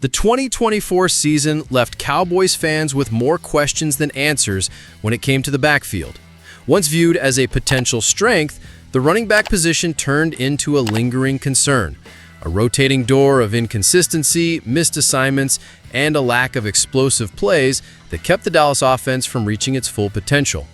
The 2024 season left Cowboys fans with more questions than answers when it came to the backfield. Once viewed as a potential strength, the running back position turned into a lingering concern. A rotating door of inconsistency, missed assignments, and a lack of explosive plays that kept the Dallas offense from reaching its full potential.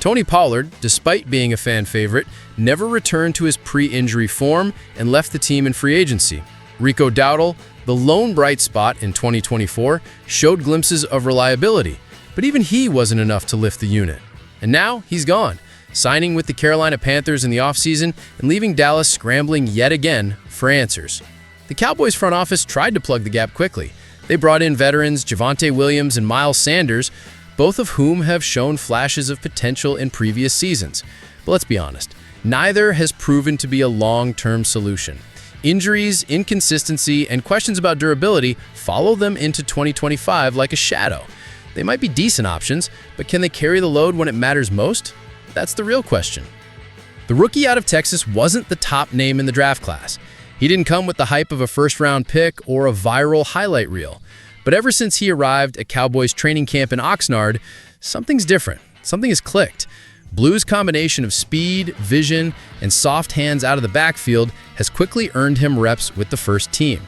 Tony Pollard, despite being a fan favorite, never returned to his pre-injury form and left the team in free agency. Rico Dowdle, the lone bright spot in 2024, showed glimpses of reliability, but even he wasn't enough to lift the unit. And now he's gone, signing with the Carolina Panthers in the offseason and leaving Dallas scrambling yet again for answers. The Cowboys front office tried to plug the gap quickly. They brought in veterans Javonte Williams and Miles Sanders, both of whom have shown flashes of potential in previous seasons. But let's be honest, neither has proven to be a long-term solution. Injuries, inconsistency, and questions about durability follow them into 2025 like a shadow. They might be decent options, but can they carry the load when it matters most? That's the real question. The rookie out of Texas wasn't the top name in the draft class. He didn't come with the hype of a first-round pick or a viral highlight reel. But ever since he arrived at Cowboys training camp in Oxnard, something's different. Something has clicked. Blue's combination of speed, vision, and soft hands out of the backfield has quickly earned him reps with the first team.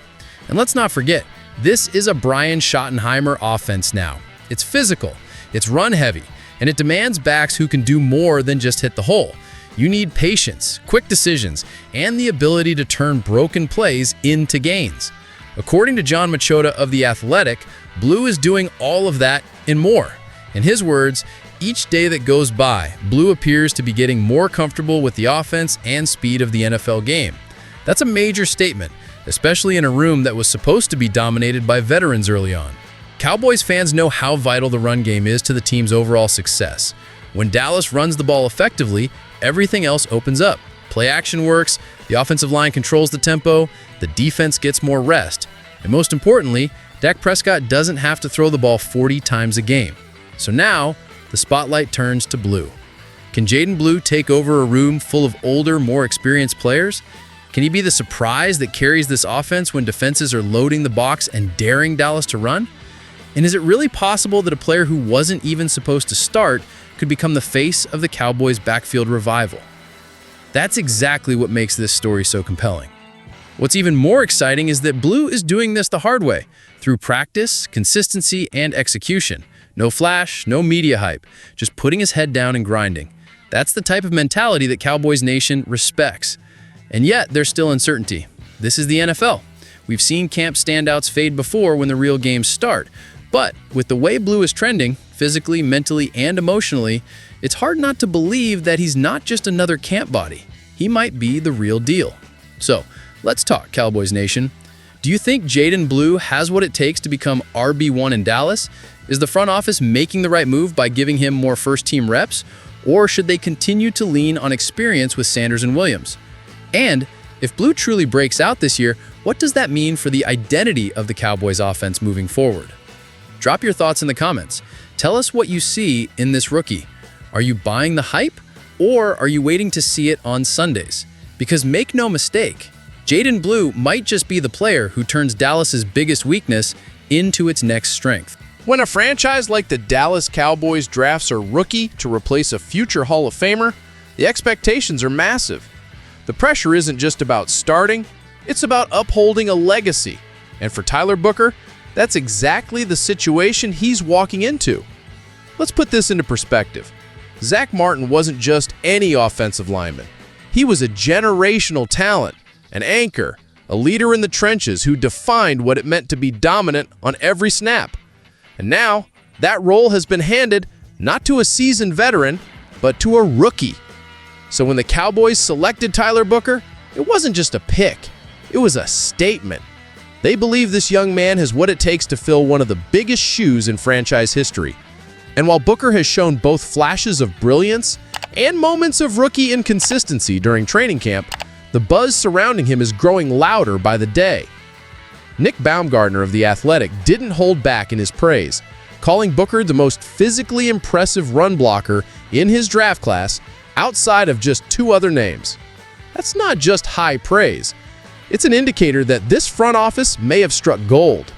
And let's not forget, this is a Brian Schottenheimer offense now. It's physical, it's run-heavy, and it demands backs who can do more than just hit the hole. You need patience, quick decisions, and the ability to turn broken plays into gains. According to John Machota of The Athletic, Blue is doing all of that and more. In his words, each day that goes by, Blue appears to be getting more comfortable with the offense and speed of the NFL game. That's a major statement, especially in a room that was supposed to be dominated by veterans early on. Cowboys fans know how vital the run game is to the team's overall success. When Dallas runs the ball effectively, everything else opens up. Play action works, the offensive line controls the tempo, the defense gets more rest, and most importantly, Dak Prescott doesn't have to throw the ball 40 times a game. So now, the spotlight turns to Blue. Can Jaydon Blue take over a room full of older, more experienced players? Can he be the surprise that carries this offense when defenses are loading the box and daring Dallas to run? And is it really possible that a player who wasn't even supposed to start could become the face of the Cowboys' backfield revival? That's exactly what makes this story so compelling. What's even more exciting is that Blue is doing this the hard way, through practice, consistency, and execution. No flash, no media hype, just putting his head down and grinding. That's the type of mentality that Cowboys Nation respects. And yet, there's still uncertainty. This is the NFL. We've seen camp standouts fade before when the real games start. But with the way Blue is trending, physically, mentally, and emotionally, it's hard not to believe that he's not just another camp body. He might be the real deal. So, let's talk, Cowboys Nation. Do you think Jaydon Blue has what it takes to become RB1 in Dallas? Is the front office making the right move by giving him more first-team reps? Or should they continue to lean on experience with Sanders and Williams? And if Blue truly breaks out this year, what does that mean for the identity of the Cowboys offense moving forward? Drop your thoughts in the comments. Tell us what you see in this rookie. Are you buying the hype, or are you waiting to see it on Sundays? Because make no mistake, Jaydon Blue might just be the player who turns Dallas's biggest weakness into its next strength. When a franchise like the Dallas Cowboys drafts a rookie to replace a future Hall of Famer, the expectations are massive. The pressure isn't just about starting, it's about upholding a legacy. And for Tyler Booker, that's exactly the situation he's walking into. Let's put this into perspective. Zach Martin wasn't just any offensive lineman. He was a generational talent, an anchor, a leader in the trenches who defined what it meant to be dominant on every snap. And now, that role has been handed not to a seasoned veteran, but to a rookie. So when the Cowboys selected Tyler Booker, it wasn't just a pick, it was a statement. They believe this young man has what it takes to fill one of the biggest shoes in franchise history. And while Booker has shown both flashes of brilliance and moments of rookie inconsistency during training camp, the buzz surrounding him is growing louder by the day. Nick Baumgardner of The Athletic didn't hold back in his praise, calling Booker the most physically impressive run blocker in his draft class outside of just two other names. That's not just high praise. It's an indicator that this front office may have struck gold.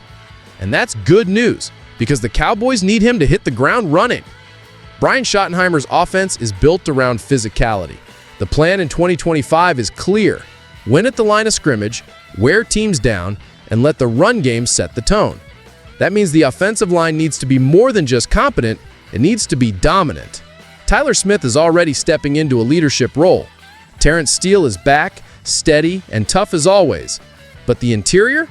And that's good news, because the Cowboys need him to hit the ground running. Brian Schottenheimer's offense is built around physicality. The plan in 2025 is clear. Win at the line of scrimmage, wear teams down, and let the run game set the tone. That means the offensive line needs to be more than just competent, it needs to be dominant. Tyler Smith is already stepping into a leadership role. Terrence Steele is back, steady, and tough as always. But the interior?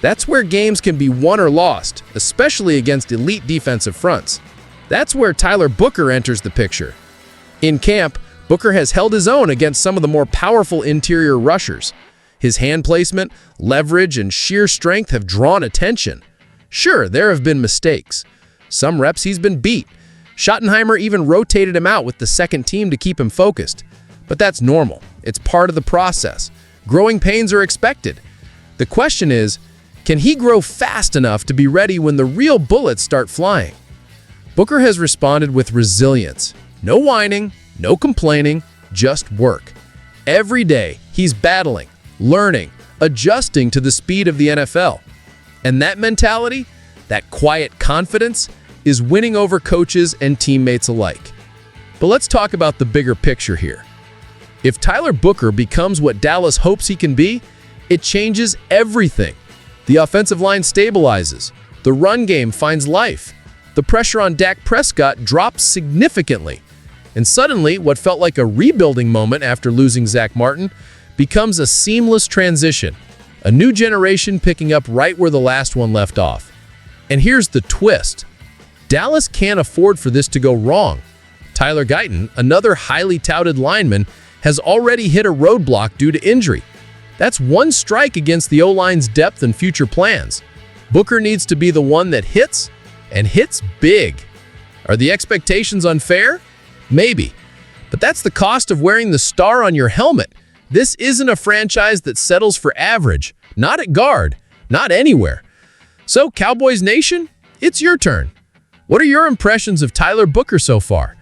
That's where games can be won or lost, especially against elite defensive fronts. That's where Tyler Booker enters the picture. In camp, Booker has held his own against some of the more powerful interior rushers. His hand placement, leverage, and sheer strength have drawn attention. Sure, there have been mistakes. Some reps he's been beat. Schottenheimer even rotated him out with the second team to keep him focused. But that's normal. It's part of the process. Growing pains are expected. The question is, can he grow fast enough to be ready when the real bullets start flying? Booker has responded with resilience. No whining, no complaining, just work. Every day, he's battling, learning, adjusting to the speed of the NFL. And that mentality, that quiet confidence, is winning over coaches and teammates alike. But let's talk about the bigger picture here. If Tyler Booker becomes what Dallas hopes he can be, it changes everything. The offensive line stabilizes. The run game finds life. The pressure on Dak Prescott drops significantly. And suddenly, what felt like a rebuilding moment after losing Zach Martin becomes a seamless transition. A new generation picking up right where the last one left off. And here's the twist. Dallas can't afford for this to go wrong. Tyler Guyton, another highly touted lineman, has already hit a roadblock due to injury. That's one strike against the O-line's depth and future plans. Booker needs to be the one that hits, and hits big. Are the expectations unfair? Maybe. But that's the cost of wearing the star on your helmet. This isn't a franchise that settles for average. Not at guard. Not anywhere. So, Cowboys Nation, it's your turn. What are your impressions of Tyler Booker so far?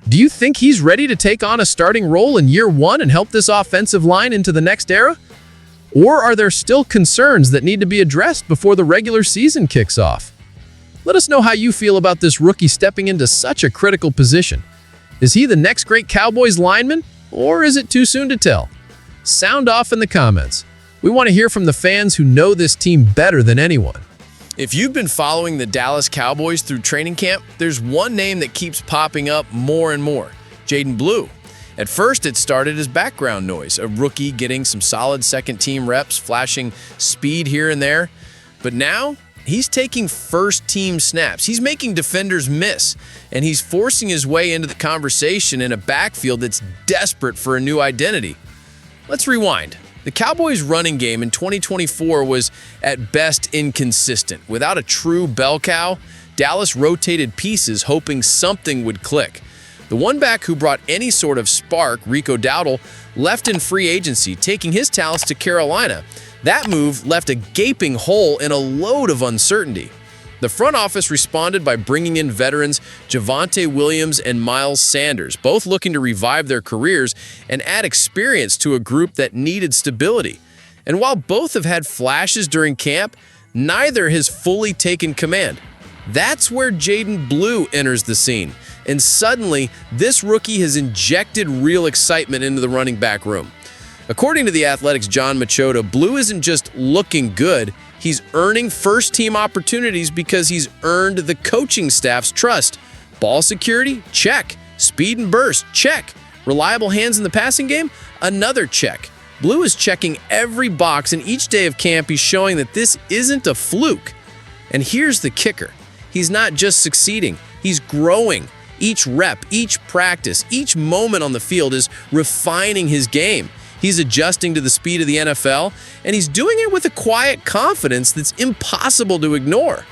Do you think he's ready to take on a starting role in year one and help this offensive line into the next era? Or are there still concerns that need to be addressed before the regular season kicks off? Let us know how you feel about this rookie stepping into such a critical position. Is he the next great Cowboys lineman, or is it too soon to tell? Sound off in the comments. We want to hear from the fans who know this team better than anyone. If you've been following the Dallas Cowboys through training camp, there's one name that keeps popping up more and more: Jaydon Blue. At first, it started as background noise, a rookie getting some solid second-team reps, flashing speed here and there. But now, he's taking first-team snaps. He's making defenders miss, and he's forcing his way into the conversation in a backfield that's desperate for a new identity. Let's rewind. The Cowboys' running game in 2024 was at best inconsistent. Without a true bell cow, Dallas rotated pieces hoping something would click. The one back who brought any sort of spark, Rico Dowdle, left in free agency, taking his talents to Carolina. That move left a gaping hole and a load of uncertainty. The front office responded by bringing in veterans Javonte Williams and Miles Sanders, both looking to revive their careers and add experience to a group that needed stability. And while both have had flashes during camp, neither has fully taken command. That's where Jaydon Blue enters the scene. And suddenly, this rookie has injected real excitement into the running back room. According to The Athletic's John Machota, Blue isn't just looking good, he's earning first-team opportunities because he's earned the coaching staff's trust. Ball security? Check. Speed and burst? Check. Reliable hands in the passing game? Another check. Blue is checking every box, and each day of camp he's showing that this isn't a fluke. And here's the kicker. He's not just succeeding, he's growing. Each rep, each practice, each moment on the field is refining his game. He's adjusting to the speed of the NFL, and he's doing it with a quiet confidence that's impossible to ignore.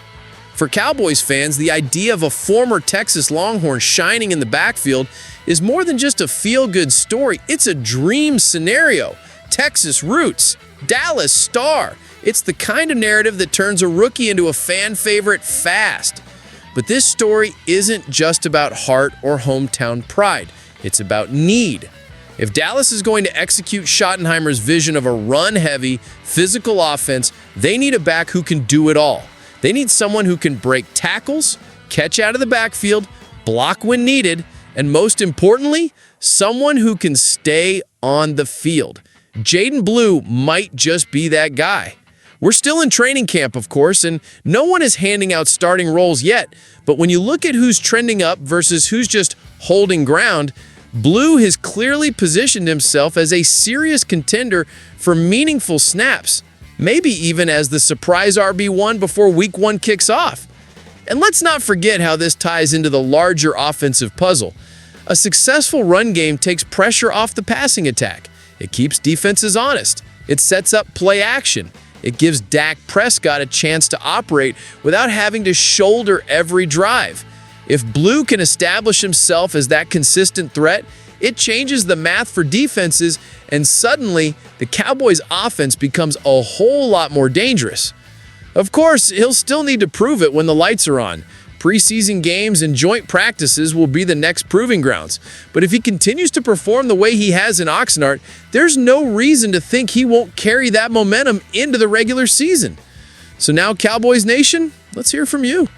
For Cowboys fans, the idea of a former Texas Longhorn shining in the backfield is more than just a feel-good story. It's a dream scenario. Texas roots, Dallas star. It's the kind of narrative that turns a rookie into a fan favorite fast. But this story isn't just about heart or hometown pride. It's about need. If Dallas is going to execute Schottenheimer's vision of a run-heavy, physical offense, they need a back who can do it all. They need someone who can break tackles, catch out of the backfield, block when needed, and most importantly, someone who can stay on the field. Jaydon Blue might just be that guy. We're still in training camp, of course, and no one is handing out starting roles yet, but when you look at who's trending up versus who's just holding ground, Blue has clearly positioned himself as a serious contender for meaningful snaps, maybe even as the surprise RB1 before Week 1 kicks off. And let's not forget how this ties into the larger offensive puzzle. A successful run game takes pressure off the passing attack. It keeps defenses honest. It sets up play action. It gives Dak Prescott a chance to operate without having to shoulder every drive. If Blue can establish himself as that consistent threat, it changes the math for defenses, and suddenly the Cowboys' offense becomes a whole lot more dangerous. Of course, he'll still need to prove it when the lights are on. Preseason games and joint practices will be the next proving grounds. But if he continues to perform the way he has in Oxnard, there's no reason to think he won't carry that momentum into the regular season. So now, Cowboys Nation, let's hear from you.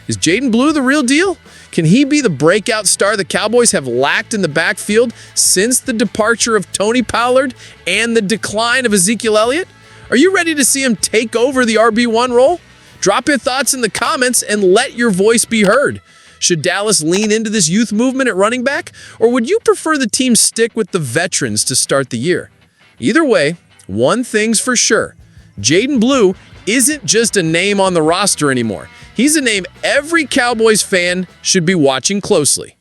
Is Jaydon Blue the real deal? Can he be the breakout star the Cowboys have lacked in the backfield since the departure of Tony Pollard and the decline of Ezekiel Elliott? Are you ready to see him take over the RB1 role? Drop your thoughts in the comments and let your voice be heard. Should Dallas lean into this youth movement at running back, or would you prefer the team stick with the veterans to start the year? Either way, one thing's for sure. Jaydon Blue isn't just a name on the roster anymore. He's a name every Cowboys fan should be watching closely.